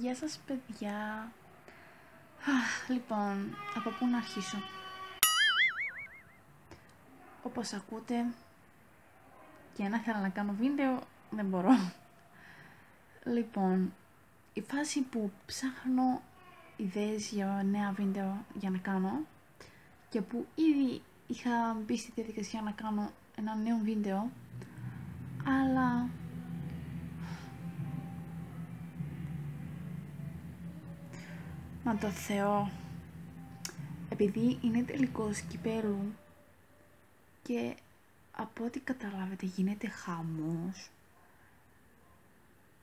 Γεια σας παιδιά. Λοιπόν, από πού να αρχίσω? Όπως ακούτε, και αν ήθελα να κάνω βίντεο, δεν μπορώ. Λοιπόν, η φάση που ψάχνω ιδέες για νέα βίντεο για να κάνω και που ήδη είχα μπει στη διαδικασία να κάνω ένα νέο βίντεο, αλλά μα το Θεό, επειδή είναι τελικός κυπέλου και από ό,τι καταλάβετε γίνεται χαμός,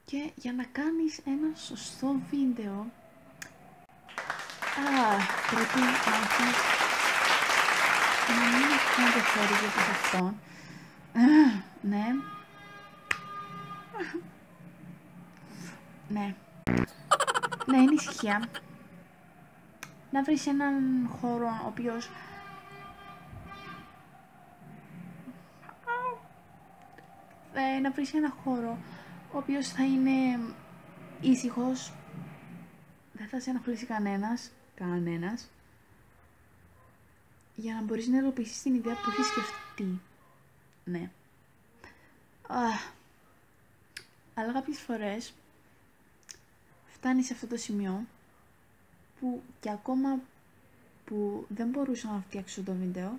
και για να κάνεις ένα σωστό βίντεο πρέπει να έχεις να μην ενδιαφέρει για το αυτόν. Ναι. Ναι. Να είναι ησυχία. Να βρεις έναν χώρο ο οποίος να βρεις ένα χώρο ο οποίος θα είναι ήσυχος, δεν θα σε ενοχλήσει κανένας, για να μπορείς να υλοποιήσεις την ιδέα που έχεις σκεφτεί. Ναι. Αλλά κάποιες φορές φτάνει σε αυτό το σημείο που και ακόμα που δεν μπορούσα να φτιάξω το βίντεο,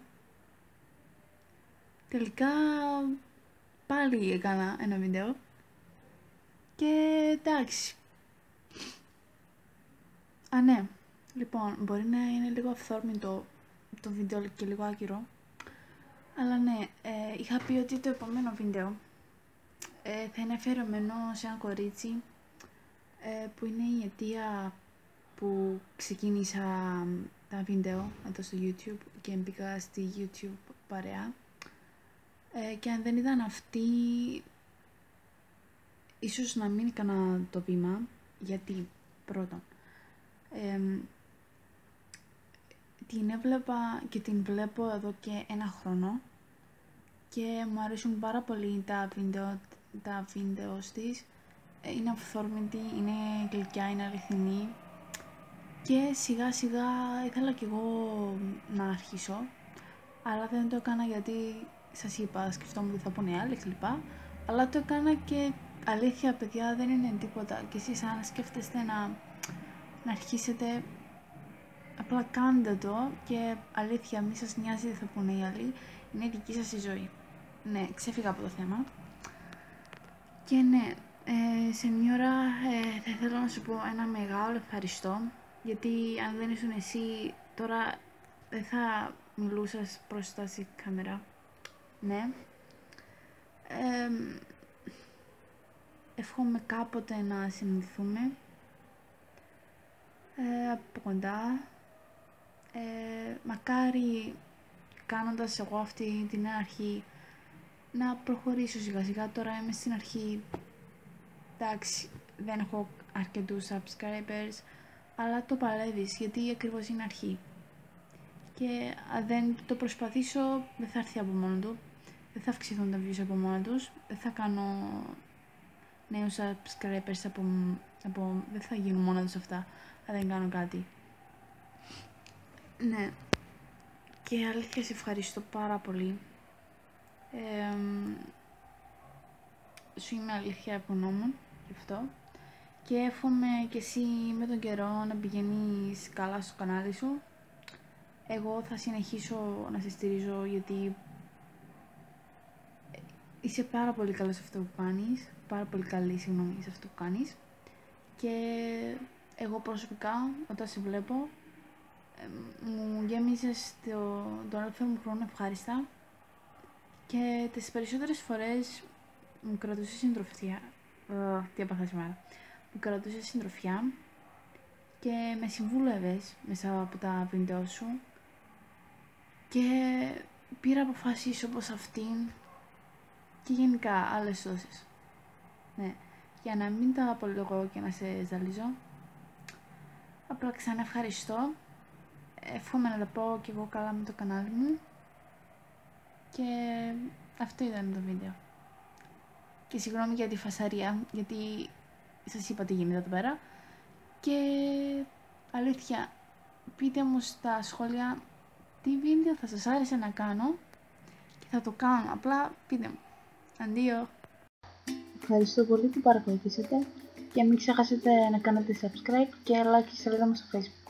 τελικά πάλι έκανα ένα βίντεο και εντάξει. Ναι, λοιπόν, μπορεί να είναι λίγο αυθόρμητο το βίντεο και λίγο άκυρο, αλλά ναι, είχα πει ότι το επόμενο βίντεο θα είναι αφιερωμένο σε ένα κορίτσι που είναι η αιτία που ξεκίνησα τα βίντεο εδώ στο YouTube και μπήκα στη YouTube παρέα, και αν δεν ήταν αυτή ίσως να μην έκανα το βήμα, γιατί πρώτον την έβλεπα και την βλέπω εδώ και ένα χρόνο και μου αρέσουν πάρα πολύ τα βίντεο της, είναι αυθόρμητη, είναι γλυκιά, είναι αληθινή και σιγά σιγά ήθελα κι εγώ να αρχίσω, αλλά δεν το έκανα γιατί σας είπα, σκεφτόμουν ότι θα πούνε άλλοι κλπ, αλλά το έκανα και αλήθεια παιδιά δεν είναι τίποτα, και εσείς αν σκέφτεστε να αρχίσετε, απλά κάντε το και αλήθεια μη σας νοιάζει τι θα πούνε οι άλλοι, είναι δική σας η ζωή. Ναι, ξέφυγα από το θέμα. Και ναι, σε μια ώρα θα ήθελα να σου πω ένα μεγάλο ευχαριστώ, γιατί αν δεν ήσουν εσύ τώρα δεν θα μιλούσες μπροστά στη κάμερα. Ναι. Εύχομαι κάποτε να συναντηθούμε από κοντά. Μακάρι κάνοντας εγώ αυτή την αρχή να προχωρήσω σιγά σιγά. Τώρα είμαι στην αρχή, εντάξει, δεν έχω αρκετούς subscribers, αλλά το παλεύεις γιατί ακριβώς είναι αρχή και αν δεν το προσπαθήσω δεν θα έρθει από μόνο του, δεν θα αυξηθούν τα views από μόνο τους, δεν θα κάνω νέους subscribers δεν θα γίνουν μόνο τους αυτά αν δεν κάνω κάτι. Ναι, και αλήθεια σε ευχαριστώ πάρα πολύ. Σου είμαι αλήθεια ευγνώμων γι' αυτό και εύχομαι και εσύ με τον καιρό να πηγαίνεις καλά στο κανάλι σου. Εγώ θα συνεχίσω να σε στηρίζω γιατί είσαι πάρα πολύ καλός σε αυτό που κάνεις, πάρα πολύ καλή σε αυτό που κάνεις, και εγώ προσωπικά όταν σε βλέπω μου γέμιζες τον ελεύθερο μου χρόνο ευχάριστα και τις περισσότερες φορές μου κρατούσε συντροφιά. Τι έπαθα σήμερα. Μου κρατούσε συντροφιά και με συμβούλευες μέσα από τα βίντεο σου και πήρα αποφάσεις όπως αυτήν και γενικά άλλες τόσες. Ναι, για να μην τα απολογώ και να σε ζαλίζω, απλά ξανά ευχαριστώ. Εύχομαι να τα πω κι εγώ καλά με το κανάλι μου και αυτό ήταν το βίντεο. Και συγγνώμη για τη φασαρία, γιατί σας είπα τι γίνεται εδώ πέρα Και αλήθεια, πείτε μου στα σχόλια τι βίντεο θα σας άρεσε να κάνω και θα το κάνω, απλά πείτε μου. Αντίο! Ευχαριστώ πολύ που παρακολουθήσατε και μην ξεχάσετε να κάνετε subscribe και like στη σελίδα μας στο Facebook.